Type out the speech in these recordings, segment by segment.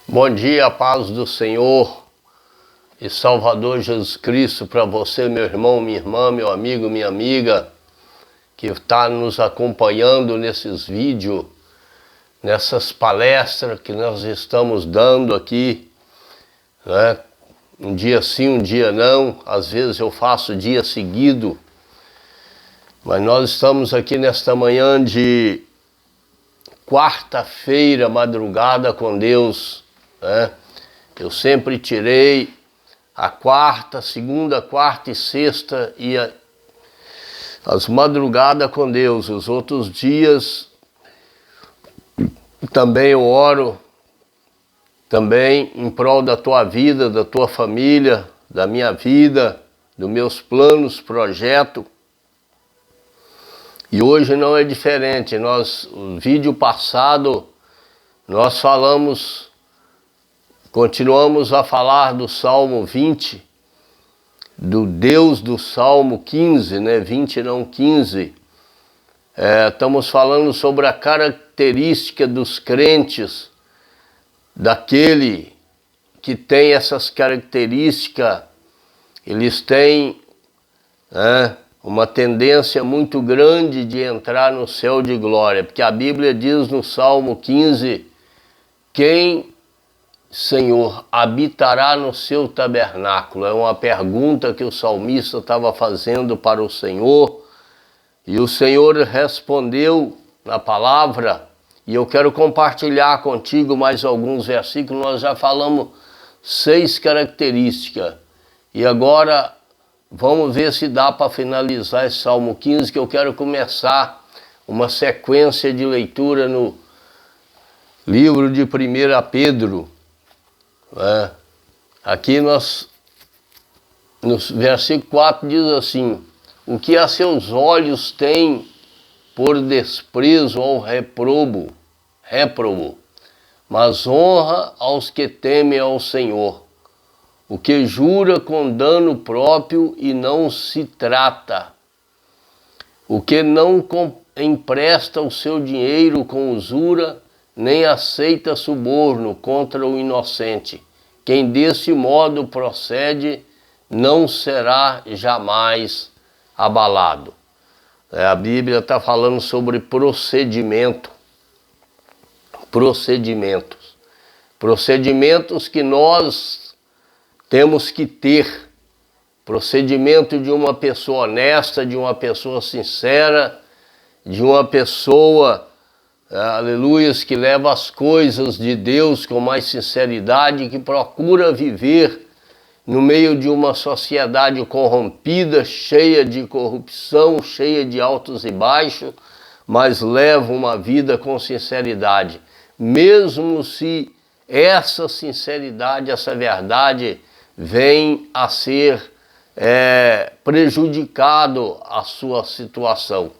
Bom dia, a paz do Senhor e Salvador Jesus Cristo para você, meu irmão, minha irmã, meu amigo, minha amiga, que está nos acompanhando nesses vídeos, nessas palestras que nós estamos dando aqui, né? Um dia sim, um dia não, às vezes eu faço dia seguido, mas nós estamos aqui nesta manhã de quarta-feira, madrugada com Deus, né? Eu sempre tirei a quarta, segunda, quarta e sexta e as madrugadas com Deus. Os outros dias também eu oro também em prol da tua vida, da tua família, da minha vida, dos meus planos, projetos. E hoje não é diferente. No vídeo passado, nós continuamos a falar do Salmo 20, do Deus do Salmo 15, né? 20 não 15. Estamos falando sobre a característica dos crentes, daquele que tem essas características. Eles têm uma tendência muito grande de entrar no céu de glória, porque a Bíblia diz no Salmo 15, quem, Senhor, habitará no seu tabernáculo? É uma pergunta que o salmista estava fazendo para o Senhor, e o Senhor respondeu na palavra, e eu quero compartilhar contigo mais alguns versículos. Nós já falamos 6 características, e agora vamos ver se dá para finalizar esse Salmo 15, que eu quero começar uma sequência de leitura no livro de 1 Pedro. Aqui no versículo 4 diz assim: o que a seus olhos tem por desprezo ao réprobo, mas honra aos que temem ao Senhor. O que jura com dano próprio e não se trata. O que não empresta o seu dinheiro com usura, nem aceita suborno contra o inocente. Quem desse modo procede não será jamais abalado. A Bíblia está falando sobre procedimentos que nós temos que ter. Procedimento de uma pessoa honesta, de uma pessoa sincera, de uma pessoa, aleluias, que leva as coisas de Deus com mais sinceridade, que procura viver no meio de uma sociedade corrompida, cheia de corrupção, cheia de altos e baixos, mas leva uma vida com sinceridade. Mesmo se essa sinceridade, essa verdade vem a ser prejudicado a sua situação.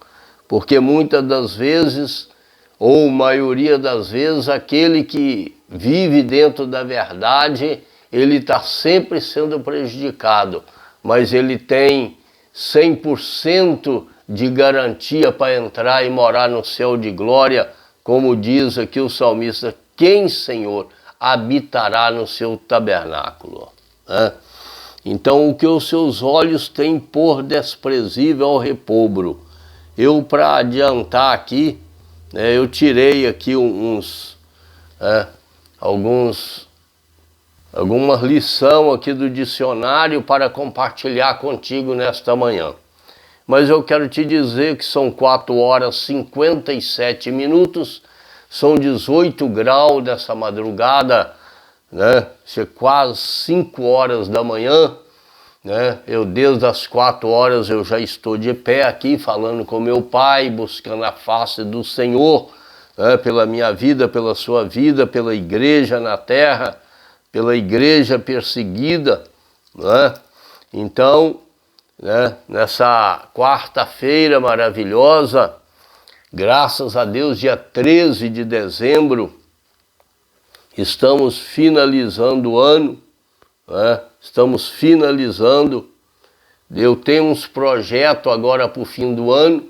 Porque muitas das vezes, ou maioria das vezes, aquele que vive dentro da verdade, ele está sempre sendo prejudicado, mas ele tem 100% de garantia para entrar e morar no céu de glória, como diz aqui o salmista: quem, Senhor, habitará no seu tabernáculo? Então, o que os seus olhos têm por desprezível ao repobro. Eu, para adiantar aqui, eu tirei aqui algumas lições aqui do dicionário para compartilhar contigo nesta manhã. Mas eu quero te dizer que são 4h57, são 18 graus dessa madrugada, né? Quase 5 horas da manhã, né? Eu desde as 4 horas eu já estou de pé aqui falando com meu Pai, buscando a face do Senhor, né? Pela minha vida, pela sua vida, pela igreja na terra, pela igreja perseguida, né? Então, né, nessa quarta-feira maravilhosa, graças a Deus, dia 13 de dezembro, estamos finalizando o ano, né? Estamos finalizando. Eu tenho uns projetos agora para o fim do ano,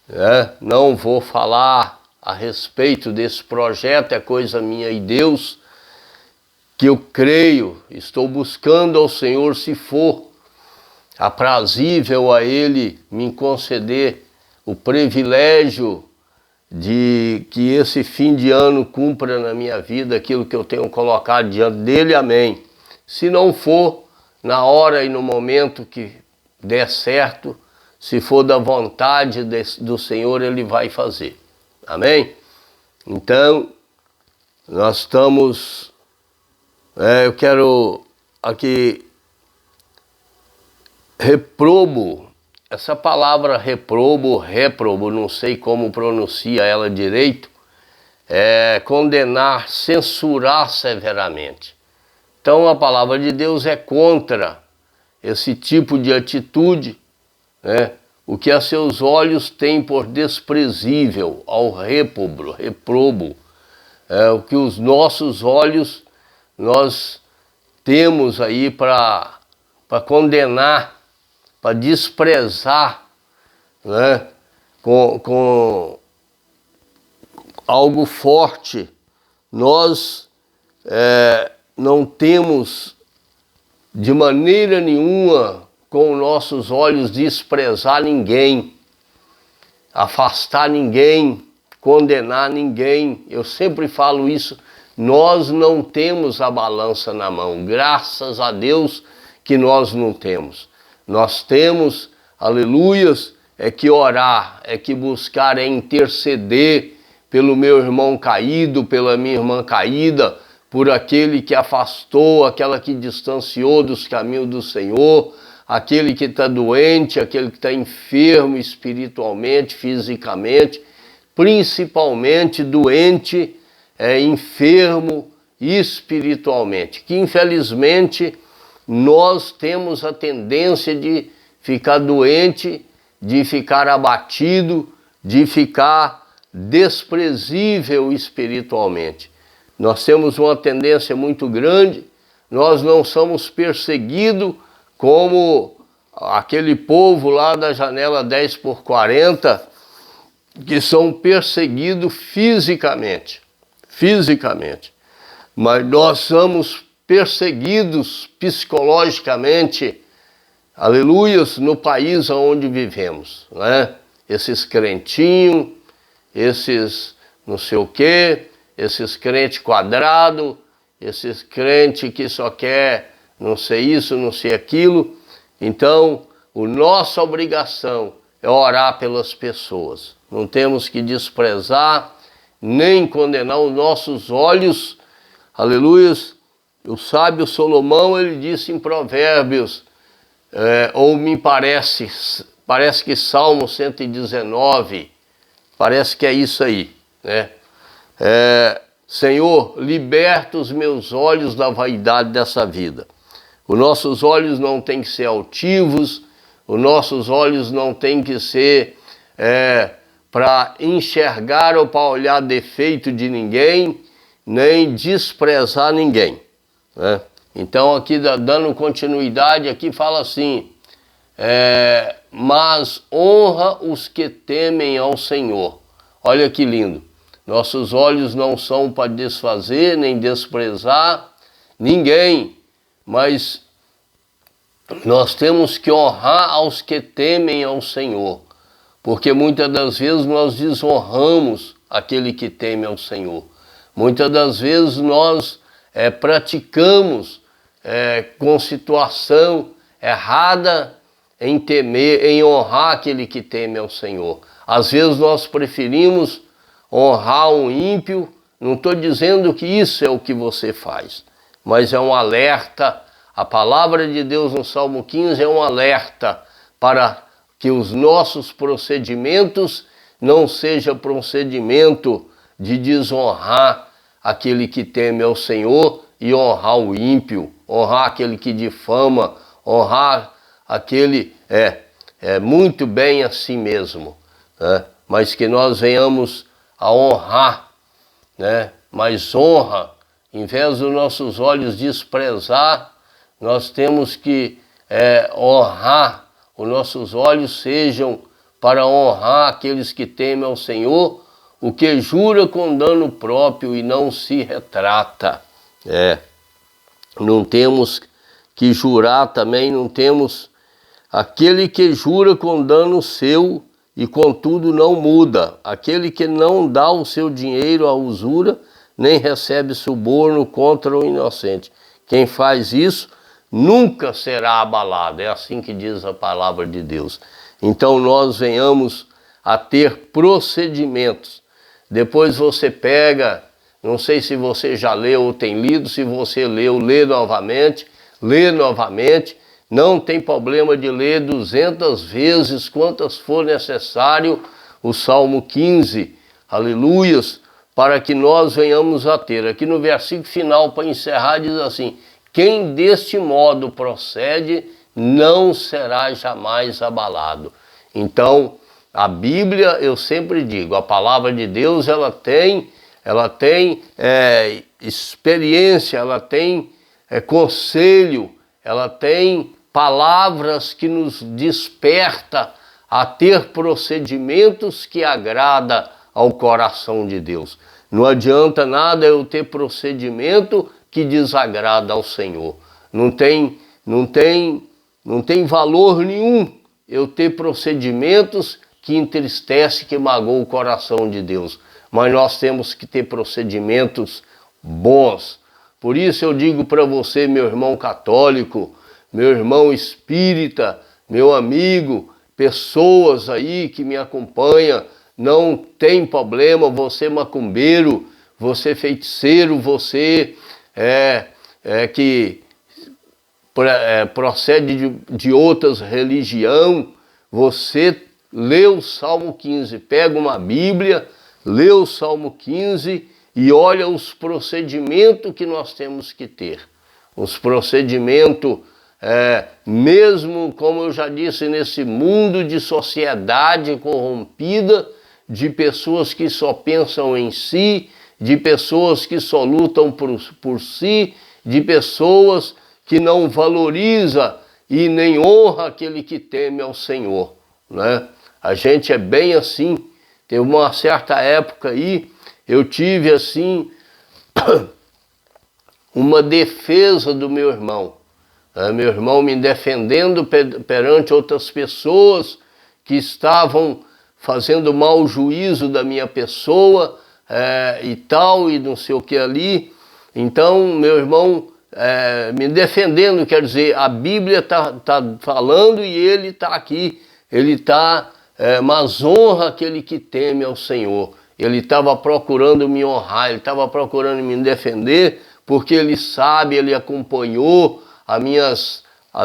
né? Não vou falar a respeito desse projeto, é coisa minha e Deus, que eu creio, estou buscando ao Senhor, se for aprazível a Ele me conceder o privilégio de que esse fim de ano cumpra na minha vida aquilo que eu tenho colocado diante dele, amém. Se não for, na hora e no momento que der certo, se for da vontade do Senhor, Ele vai fazer, amém? Então, nós estamos, eu quero aqui, réprobo, essa palavra réprobo, não sei como pronuncia ela direito, é condenar, censurar severamente. Então a palavra de Deus é contra esse tipo de atitude, né? O que a seus olhos tem por desprezível ao réprobo, o que os nossos olhos nós temos aí para condenar, para desprezar, né? Com algo forte. Nós não temos de maneira nenhuma com nossos olhos desprezar ninguém, afastar ninguém, condenar ninguém. Eu sempre falo isso, nós não temos a balança na mão, graças a Deus que nós não temos. Nós temos, aleluias, é que orar, é que buscar, é interceder pelo meu irmão caído, pela minha irmã caída, por aquele que afastou, aquela que distanciou dos caminhos do Senhor, aquele que está doente, aquele que está enfermo espiritualmente, fisicamente, principalmente doente, enfermo espiritualmente, que infelizmente nós temos a tendência de ficar doente, de ficar abatido, de ficar desprezível espiritualmente. Nós temos uma tendência muito grande, nós não somos perseguidos como aquele povo lá da janela 10x40, que são perseguidos fisicamente, mas nós somos perseguidos psicologicamente, aleluias, no país onde vivemos, né? Esses crentinhos, esses não sei o quê, esses crentes quadrados, esses crentes que só quer não sei isso, não sei aquilo. Então, a nossa obrigação é orar pelas pessoas. Não temos que desprezar, nem condenar os nossos olhos, aleluias. O sábio Salomão, ele disse em Provérbios, ou me parece que Salmo 119, parece que é isso aí, né? Senhor, liberta os meus olhos da vaidade dessa vida. Os nossos olhos não têm que ser altivos, os nossos olhos não têm que ser para enxergar ou para olhar defeito de ninguém, nem desprezar ninguém, né? Então aqui dando continuidade, aqui fala assim, mas honra os que temem ao Senhor. Olha que lindo, nossos olhos não são para desfazer nem desprezar ninguém, mas nós temos que honrar aos que temem ao Senhor, porque muitas das vezes nós desonramos aquele que teme ao Senhor. Muitas das vezes nós praticamos com situação errada em temer, em honrar aquele que teme ao Senhor. Às vezes nós preferimos honrar um ímpio. Não estou dizendo que isso é o que você faz, mas é um alerta. A palavra de Deus no Salmo 15 é um alerta para que os nossos procedimentos não sejam procedimento de desonrar aquele que teme ao Senhor e honrar o ímpio, honrar aquele que difama, honrar aquele, muito bem assim mesmo, né? Mas que nós venhamos a honrar, né? Mas honra, em vez dos nossos olhos desprezar, nós temos que honrar, os nossos olhos sejam para honrar aqueles que temem ao Senhor, o que jura com dano próprio e não se retrata. não temos que jurar também, não temos aquele que jura com dano seu e contudo não muda, aquele que não dá o seu dinheiro à usura, nem recebe suborno contra o inocente. Quem faz isso nunca será abalado, é assim que diz a palavra de Deus. Então nós venhamos a ter procedimentos. Depois você pega, não sei se você já leu ou tem lido, se você leu, lê novamente, não tem problema de ler 200 vezes, quantas for necessário, o Salmo 15, aleluias, para que nós venhamos a ter. Aqui no versículo final, para encerrar, diz assim: quem deste modo procede, não será jamais abalado. Então, a Bíblia, eu sempre digo, a palavra de Deus, ela tem experiência, ela tem conselho, ela tem palavras que nos desperta a ter procedimentos que agrada ao coração de Deus. Não adianta nada eu ter procedimento que desagrada ao Senhor. Não tem valor nenhum eu ter procedimentos que entristece, que magoa o coração de Deus. Mas nós temos que ter procedimentos bons. Por isso eu digo para você, meu irmão católico, meu irmão espírita, meu amigo, pessoas aí que me acompanham, não tem problema, você macumbeiro, você feiticeiro, você que procede de outras religiões, você lê o Salmo 15, pega uma Bíblia, lê o Salmo 15 e olha os procedimentos que nós temos que ter. Os procedimentos, mesmo como eu já disse, nesse mundo de sociedade corrompida, de pessoas que só pensam em si, de pessoas que só lutam por si, de pessoas que não valoriza e nem honra aquele que teme ao Senhor, né? A gente é bem assim. Teve uma certa época aí, eu tive assim uma defesa do meu irmão. Meu irmão me defendendo perante outras pessoas que estavam fazendo mau juízo da minha pessoa e tal, e não sei o que ali. Então, meu irmão me defendendo, quer dizer, a Bíblia está falando e ele está aqui, ele está, mas honra aquele que teme ao Senhor. Ele estava procurando me honrar, ele estava procurando me defender, porque ele sabe, ele acompanhou as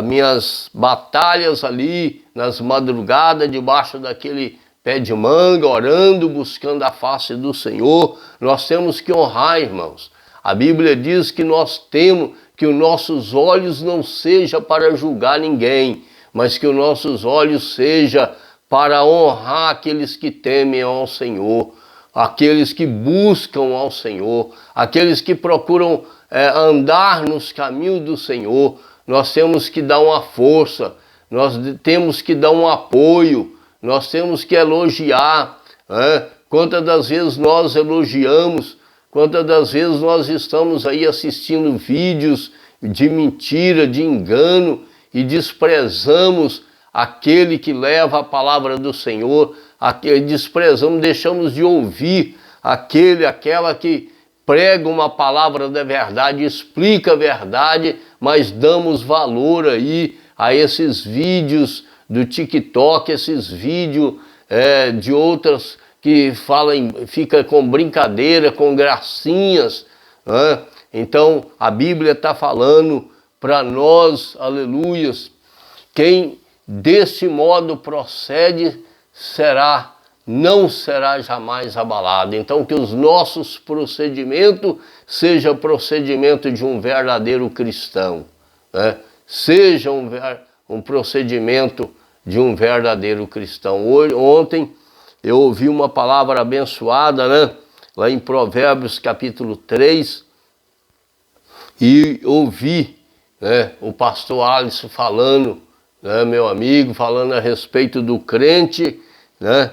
minhas batalhas ali, nas madrugadas, debaixo daquele pé de manga, orando, buscando a face do Senhor. Nós temos que honrar, irmãos. A Bíblia diz que nós temos que os nossos olhos não sejam para julgar ninguém, mas que os nossos olhos sejam para honrar aqueles que temem ao Senhor, aqueles que buscam ao Senhor, aqueles que procuram andar nos caminhos do Senhor. Nós temos que dar uma força, nós temos que dar um apoio, nós temos que elogiar. Quantas das vezes nós elogiamos, quantas das vezes nós estamos aí assistindo vídeos de mentira, de engano, e desprezamos aquele que leva a palavra do Senhor, desprezamos, deixamos de ouvir aquela que prega uma palavra da verdade, explica a verdade, mas damos valor aí a esses vídeos do TikTok, esses vídeos de outras que fica com brincadeira, com gracinhas. Então a Bíblia está falando para nós, aleluias, quem desse modo procede não será jamais abalado. Então que os nossos procedimentos sejam procedimento de um verdadeiro cristão, seja um procedimento de um verdadeiro cristão. Ontem eu ouvi uma palavra abençoada, lá em Provérbios capítulo 3, e ouvi o pastor Alisson falando, meu amigo, falando a respeito do crente,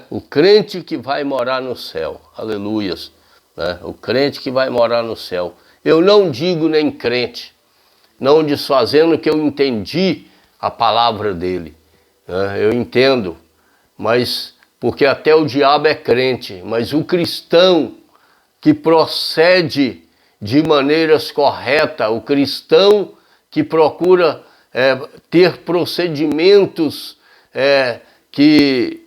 o crente que vai morar no céu, aleluias, o crente que vai morar no céu. Eu não digo nem crente, não desfazendo que eu entendi a palavra dele. Eu entendo, mas porque até o diabo é crente, mas o cristão que procede de maneiras corretas, o cristão que procura ter procedimentos que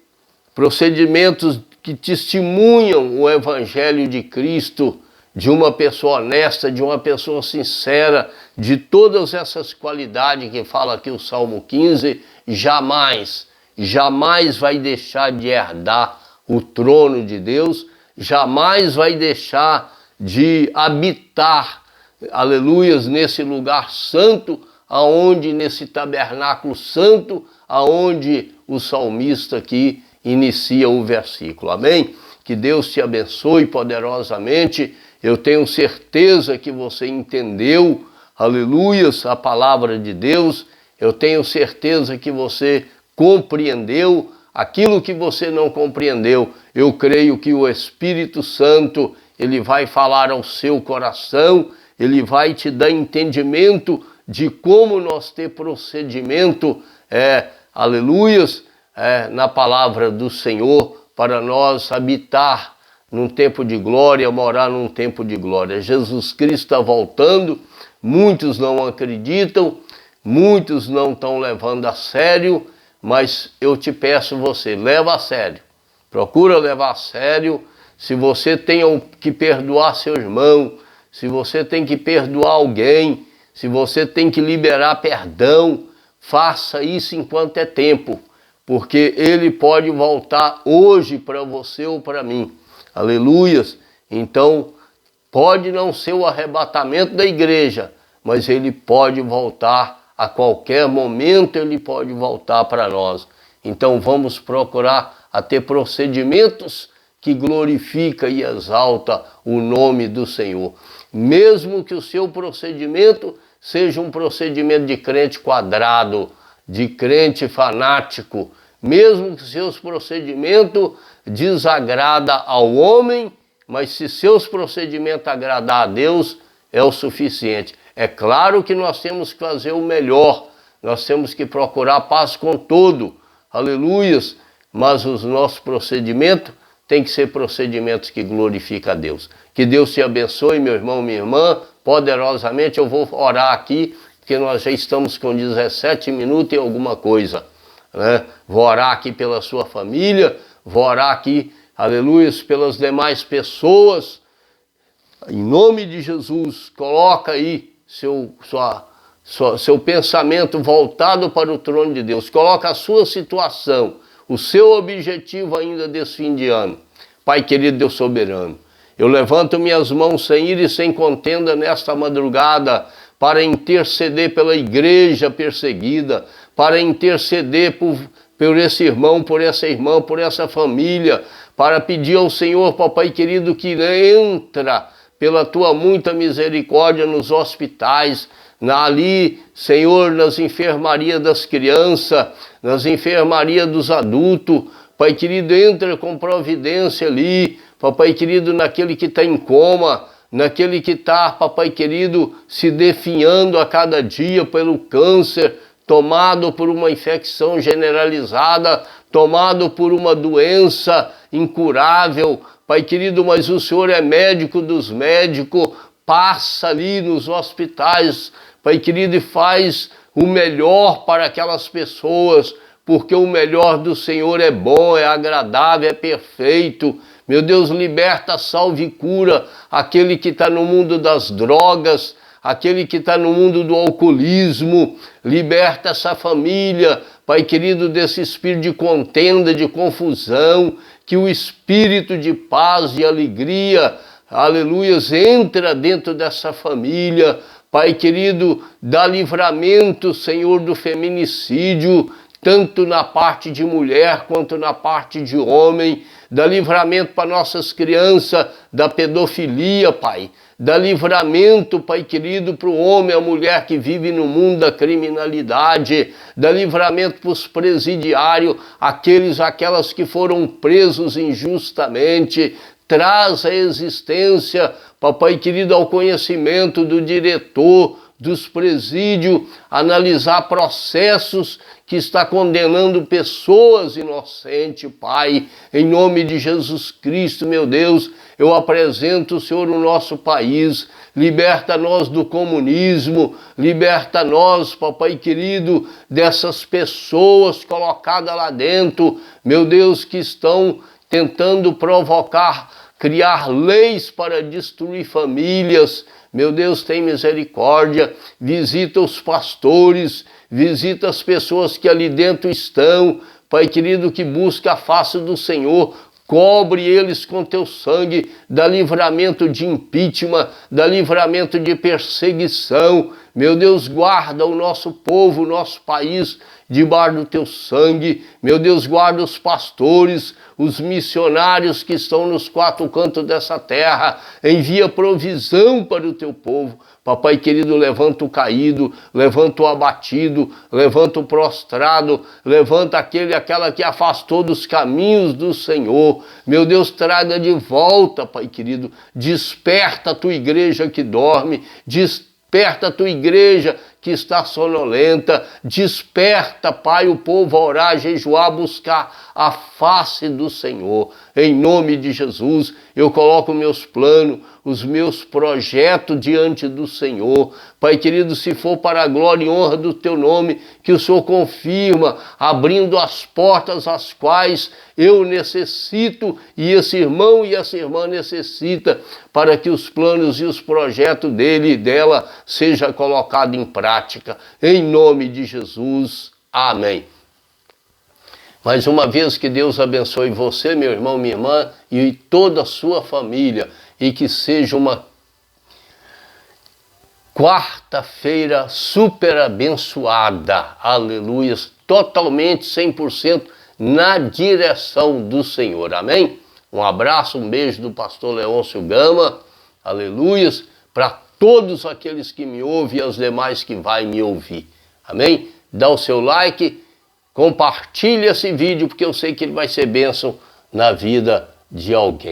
testemunham o evangelho de Cristo, de uma pessoa honesta, de uma pessoa sincera, de todas essas qualidades que fala aqui o Salmo 15, jamais vai deixar de herdar o trono de Deus, jamais vai deixar de habitar, aleluias, nesse lugar santo, nesse tabernáculo santo, aonde o salmista aqui inicia o versículo. Amém? Que Deus te abençoe poderosamente. Eu tenho certeza que você entendeu, aleluias, a palavra de Deus. Eu tenho certeza que você compreendeu. Aquilo que você não compreendeu, eu creio que o Espírito Santo, ele vai falar ao seu coração, ele vai te dar entendimento de como nós ter procedimento, aleluias, na palavra do Senhor, para nós habitar num tempo de glória, morar num tempo de glória. Jesus Cristo está voltando, muitos não acreditam, muitos não estão levando a sério, mas eu te peço você, leva a sério, procura levar a sério. Se você tem que perdoar seu irmão, se você tem que perdoar alguém, se você tem que liberar perdão, faça isso enquanto é tempo, porque ele pode voltar hoje para você ou para mim. Aleluias! Então, pode não ser o arrebatamento da igreja, mas ele pode voltar a qualquer momento, ele pode voltar para nós. Então, vamos procurar a ter procedimentos que glorifica e exalta o nome do Senhor. Mesmo que o seu procedimento seja um procedimento de crente quadrado, de crente fanático, mesmo que seus procedimentos desagrada ao homem, mas se seus procedimentos agradar a Deus, é o suficiente. É claro que nós temos que fazer o melhor, nós temos que procurar paz com todo, aleluias, mas os nossos procedimentos têm que ser procedimentos que glorificam a Deus. Que Deus te abençoe, meu irmão, minha irmã, poderosamente. Eu vou orar aqui, porque nós já estamos com 17 minutos e alguma coisa, né? Vou orar aqui pela sua família, vou orar aqui, aleluia, pelas demais pessoas. Em nome de Jesus, coloca aí seu pensamento voltado para o trono de Deus. Coloca a sua situação, o seu objetivo ainda desse fim de ano. Pai querido, Deus soberano, eu levanto minhas mãos sem ira e sem contenda nesta madrugada para interceder pela igreja perseguida, para interceder por esse irmão, por essa irmã, por essa família, para pedir ao Senhor, papai querido, que entra pela tua muita misericórdia nos hospitais, ali, Senhor, nas enfermarias das crianças, nas enfermarias dos adultos. Pai querido, entra com providência ali, papai querido, naquele que está em coma, naquele que está, papai querido, se definhando a cada dia pelo câncer, tomado por uma infecção generalizada, tomado por uma doença incurável. Pai querido, mas o Senhor é médico dos médicos, passa ali nos hospitais, Pai querido, e faz o melhor para aquelas pessoas, porque o melhor do Senhor é bom, é agradável, é perfeito. Meu Deus, liberta, salve e cura aquele que está no mundo das drogas, aquele que está no mundo do alcoolismo. Liberta essa família, Pai querido, desse espírito de contenda, de confusão, que o espírito de paz e alegria, aleluias, entra dentro dessa família. Pai querido, dá livramento, Senhor, do feminicídio, tanto na parte de mulher quanto na parte de homem. Dá livramento para nossas crianças da pedofilia, Pai. Dá livramento, Pai querido, para o homem, a mulher que vive no mundo da criminalidade. Dá livramento para os presidiários, aquelas que foram presos injustamente. Traz a existência, papai querido, ao conhecimento do diretor, dos presídios, analisar processos que está condenando pessoas inocentes, Pai. Em nome de Jesus Cristo, meu Deus, eu apresento, Senhor, o nosso país. Liberta nós do comunismo, liberta nós, papai querido, dessas pessoas colocadas lá dentro, meu Deus, que estão tentando provocar, criar leis para destruir famílias. Meu Deus, tem misericórdia, visita os pastores, visita as pessoas que ali dentro estão, Pai querido, que busca a face do Senhor. Cobre eles com teu sangue, dá livramento de impeachment, dá livramento de perseguição. Meu Deus, guarda o nosso povo, o nosso país, debaixo do teu sangue. Meu Deus, guarda os pastores, os missionários que estão nos quatro cantos dessa terra. Envia provisão para o teu povo. Papai querido, levanta o caído, levanta o abatido, levanta o prostrado, levanta aquela que afastou dos caminhos do Senhor. Meu Deus, traga de volta, Pai querido, desperta a tua igreja que dorme, desperta a tua igreja que está sonolenta, desperta, Pai, o povo a orar, a jejuar, buscar a face do Senhor. Em nome de Jesus, eu coloco meus planos, os meus projetos diante do Senhor. Pai querido, se for para a glória e honra do teu nome, que o Senhor confirma, abrindo as portas as quais eu necessito e esse irmão e essa irmã necessita, para que os planos e os projetos dele e dela sejam colocados em prática. Em nome de Jesus. Amém. Mais uma vez, que Deus abençoe você, meu irmão, minha irmã, e toda a sua família, e que seja uma quarta-feira super abençoada, aleluia, totalmente, 100% na direção do Senhor, amém? Um abraço, um beijo do pastor Leôncio Gama, aleluia, para todos aqueles que me ouvem e as demais que vai me ouvir, amém? Dá o seu like, compartilha esse vídeo, porque eu sei que ele vai ser bênção na vida de alguém.